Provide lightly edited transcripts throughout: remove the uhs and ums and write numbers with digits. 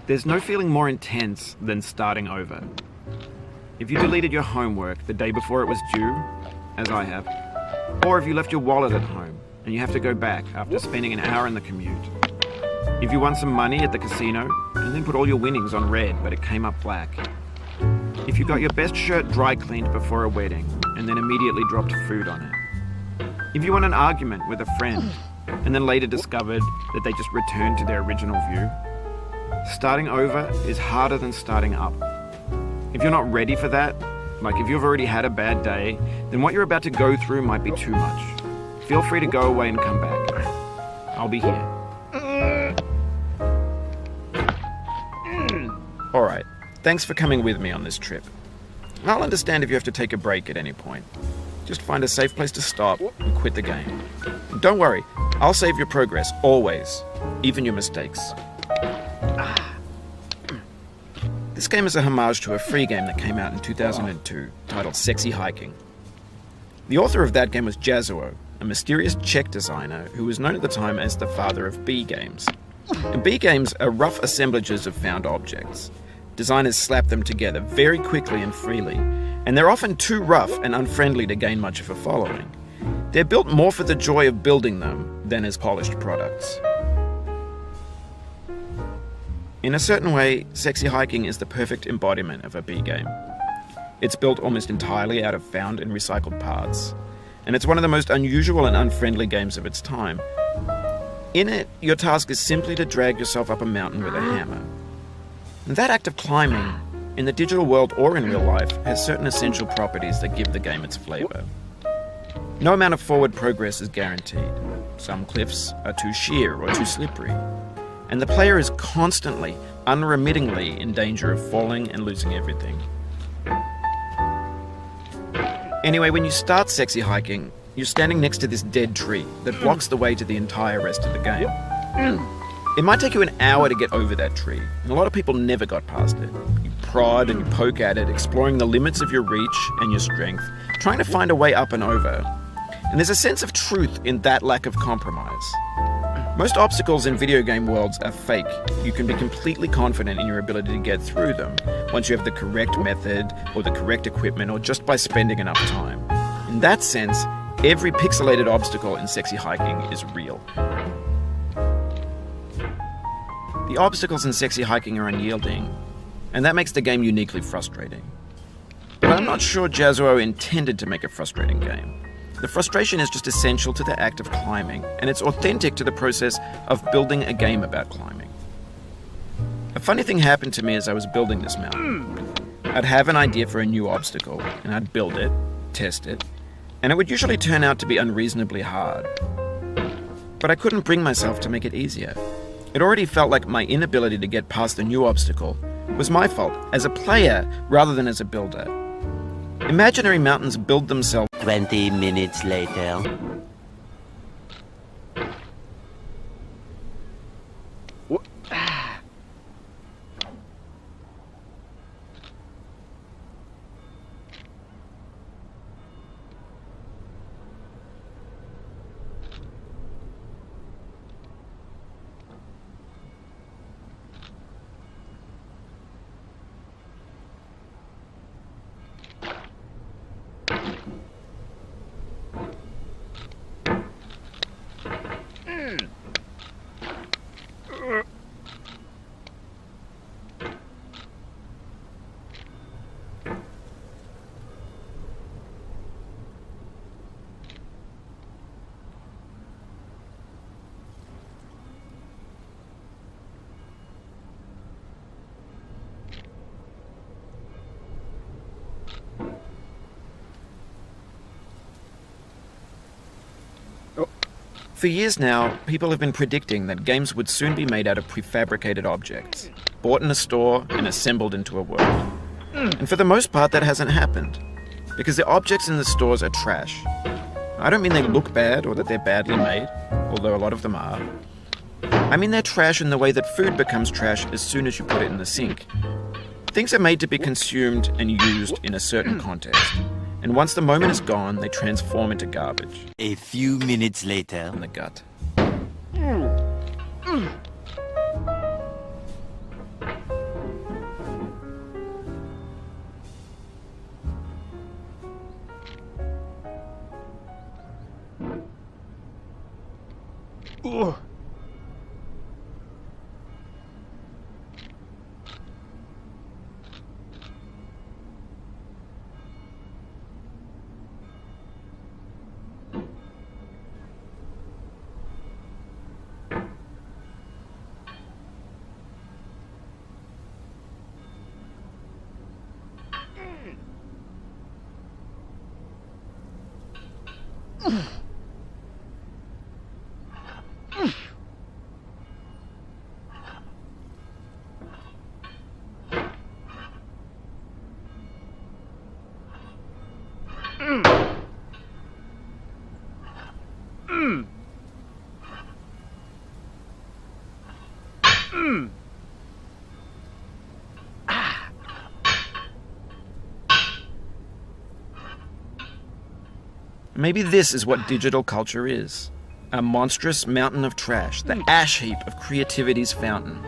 There's no feeling more intense than starting over. If you deleted your homework the day before it was due, as I have, or if you left your wallet at home and you have to go back after spending an hour in the commute. If you won some money at the casino and then put all your winnings on red but it came up black. If you got your best shirt dry cleaned before a wedding and then immediately dropped food on it. If you won an argument with a friend and then later discovered that they just returned to their original view. Starting over is harder than starting up. If you're not ready for that, like if you've already had a bad day, then what you're about to go through might be too much. Feel free to go away and come back. I'll be here. Alright, thanks for coming with me on this trip. I'll understand if you have to take a break at any point. Just find a safe place to stop and quit the game. Don't worry, I'll save your progress, always, even your mistakes. This game is a homage to a free game that came out in 2002, titled Sexy Hiking. The author of that game was Jazzuo, a mysterious Czech designer who was known at the time as the father of B games. And B games are rough assemblages of found objects. Designers slap them together very quickly and freely, and they're often too rough and unfriendly to gain much of a following. They're built more for the joy of building them than as polished products. In a certain way, Sexy Hiking is the perfect embodiment of a B game. It's built almost entirely out of found and recycled parts, and it's one of the most unusual and unfriendly games of its time. In it, your task is simply to drag yourself up a mountain with a hammer. And that act of climbing, in the digital world or in real life, has certain essential properties that give the game its flavor. No amount of forward progress is guaranteed. Some cliffs are too sheer or too slippery. And the player is constantly, unremittingly in danger of falling and losing everything. Anyway, when you start Sexy Hiking, you're standing next to this dead tree that blocks the way to the entire rest of the game. It might take you an hour to get over that tree, and a lot of people never got past it. You prod and you poke at it, exploring the limits of your reach and your strength, trying to find a way up and over. And there's a sense of truth in that lack of compromise. Most obstacles in video game worlds are fake. You can be completely confident in your ability to get through them once you have the correct method or the correct equipment or just by spending enough time. In that sense, every pixelated obstacle in Sexy Hiking is real. The obstacles in Sexy Hiking are unyielding, and that makes the game uniquely frustrating. But I'm not sure Jazzuo intended to make a frustrating game. The frustration is just essential to the act of climbing, and it's authentic to the process of building a game about climbing. A funny thing happened to me as I was building this mountain. I'd have an idea for a new obstacle, and I'd build it, test it, and it would usually turn out to be unreasonably hard. But I couldn't bring myself to make it easier. It already felt like my inability to get past the new obstacle was my fault as a player rather than as a builder. Imaginary mountains build themselves. 20 minutes later. For years now, people have been predicting that games would soon be made out of prefabricated objects, bought in a store and assembled into a world. And for the most part, that hasn't happened, because the objects in the stores are trash. I don't mean they look bad or that they're badly made, although a lot of them are. I mean they're trash in the way that food becomes trash as soon as you put it in the sink. Things are made to be consumed and used in a certain context, and once the moment is gone, they transform into garbage. A few minutes later. In the gut. Maybe this is what digital culture is. A monstrous mountain of trash, the ash heap of creativity's fountain.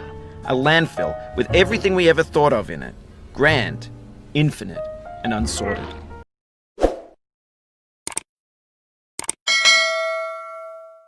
A landfill with everything we ever thought of in it. Grand, infinite, and unsorted.